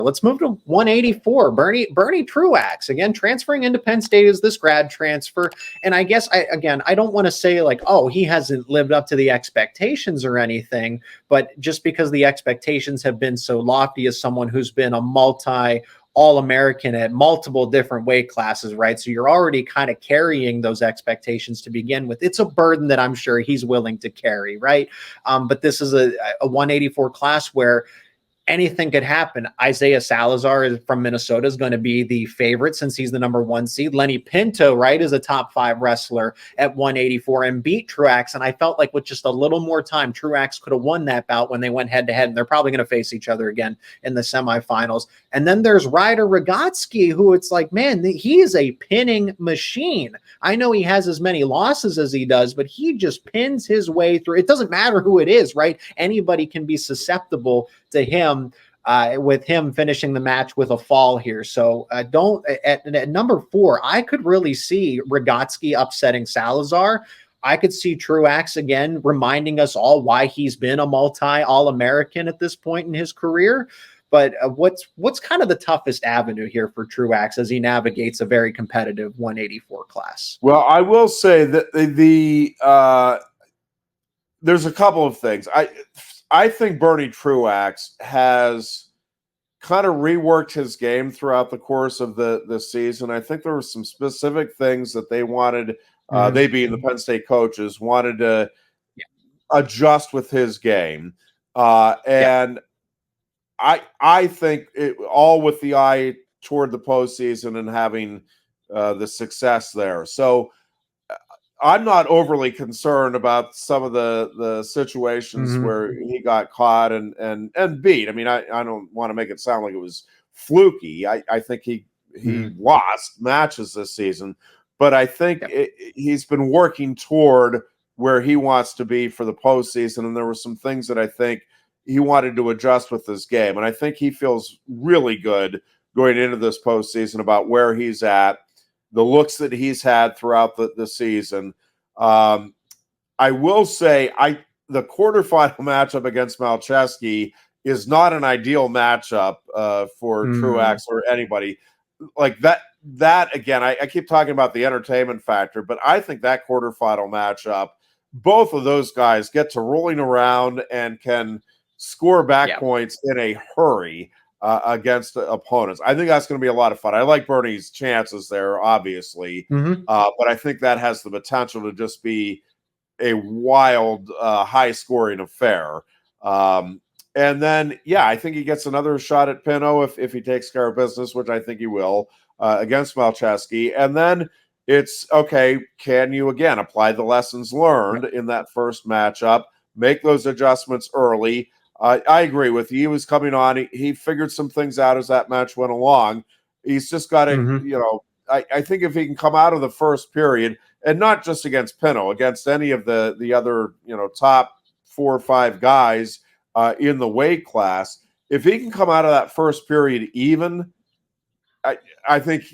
Let's move to 184. Bernie Truax, again, transferring into Penn State as this grad transfer. And I guess, I don't want to say like, oh, he hasn't lived up to the expectations or anything, but just because the expectations have been so lofty as someone who's been a All-American at multiple different weight classes, right? So you're already kind of carrying those expectations to begin with. It's a burden that I'm sure he's willing to carry, right? But this is a 184 class where anything could happen. Isaiah Salazar from Minnesota is going to be the favorite since he's the number 1 seed. Lenny Pinto, right, is a top 5 wrestler at 184 and beat Truax. And I felt like with just a little more time, Truax could have won that bout when they went head to head. And they're probably going to face each other again in the semifinals. And then there's Ryder Rogotsky, who it's like, man, he is a pinning machine. I know he has as many losses as he does, but he just pins his way through. It doesn't matter who it is, right? Anybody can be susceptible to him, with him finishing the match with a fall here. So at number 4, I could really see Rogotsky upsetting Salazar. I could see Truax again reminding us all why he's been a All-American at this point in his career. But what's kind of the toughest avenue here for Truax as he navigates a very competitive 184 class? Well, I will say that there's a couple of things. I think Bernie Truax has kind of reworked his game throughout the course of the season. I think there were some specific things that they wanted, they being the Penn State coaches, wanted to adjust with his game. And I think all with the eye toward the postseason and having the success there. So I'm not overly concerned about some of the situations where he got caught and beat. I mean, I don't want to make it sound like it was fluky. I think he lost matches this season, but I think he's been working toward where he wants to be for the postseason. And there were some things that I think he wanted to adjust with his game. And I think he feels really good going into this postseason about where he's at, the looks that he's had throughout the season. I will say the quarterfinal matchup against Malcheski is not an ideal matchup for Truax or anybody. Like that again, I keep talking about the entertainment factor, but I think that quarterfinal matchup, both of those guys get to rolling around and can score back points in a hurry against opponents. I think that's going to be a lot of fun. I like Bernie's chances there, obviously, but I think that has the potential to just be a wild, high-scoring affair. And then, I think he gets another shot at Pinto if he takes care of business, which I think he will, against Malcheski. And then it's, okay, can you, again, apply the lessons learned in that first matchup, make those adjustments early? I agree with you. He was coming on. He figured some things out as that match went along. He's just got to, I think if he can come out of the first period, and not just against Pinto, against any of the other, top 4 or 5 guys in the weight class, if he can come out of that first period even, I think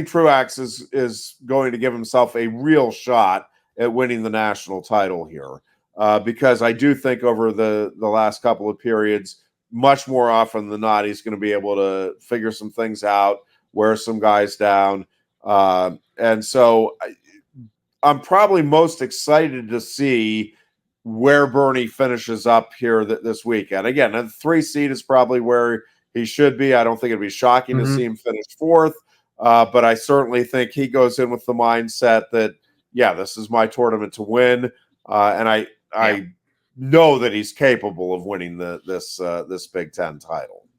Truax is going to give himself a real shot at winning the national title here. Because I do think over the last couple of periods, much more often than not, he's going to be able to figure some things out, wear some guys down. And so I'm probably most excited to see where Bernie finishes up here this weekend. Again, the 3 seed is probably where he should be. I don't think it'd be shocking to see him finish 4th, but I certainly think he goes in with the mindset that, this is my tournament to win. And I know that he's capable of winning this Big Ten title.